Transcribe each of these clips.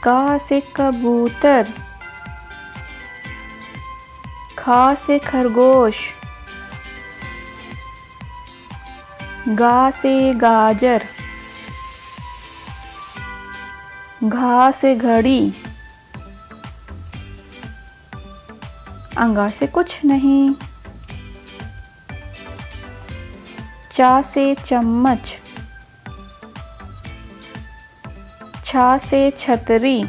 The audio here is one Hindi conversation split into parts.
का से कबूतर, खा से खरगोश, गा से गाजर, घा से घड़ी, अंगा से कुछ नहीं, चा से चम्मच, छा से छतरी,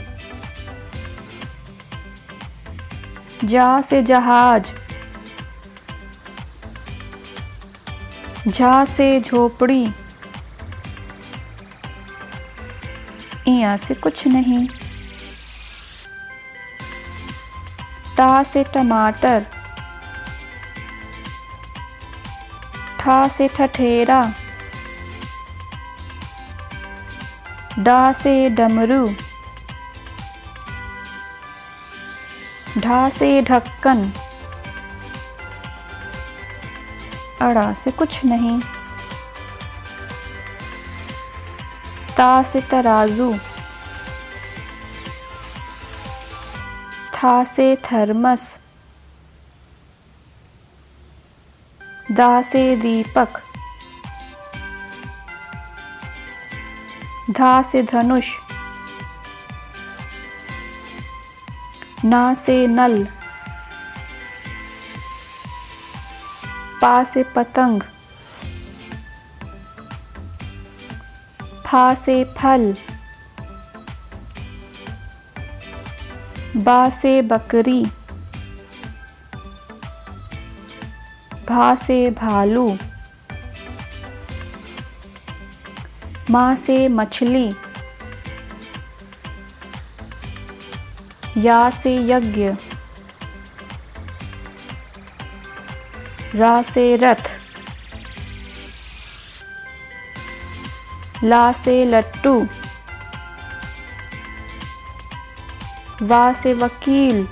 जा से जहाज, झा से झोपड़ी, इया से कुछ नहीं, टा से टमाटर, ठा से ठठेरा, डा से डमरू, ढा से ढक्कन, अड़ा से कुछ नहीं, ता से तराजू, था से थर्मस, दा से दीपक, धा से धनुष, ना से नल, पा से पतंग, फा से फल, बा से बकरी, भा से भालू, माँ से मछली, या से यज्ञ, रा से रथ, ला से लट्टू, वा से वकील,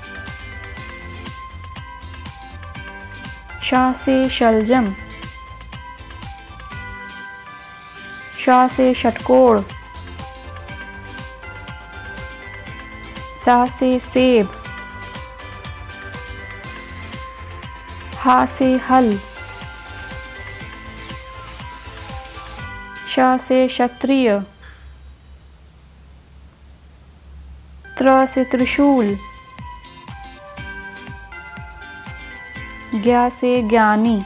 शा से शलजम, शा से षटकोण, सा से सेब, हा से हल, शा से क्षत्रिय, त्र से त्रिशूल, ज्ञा से ज्ञानी।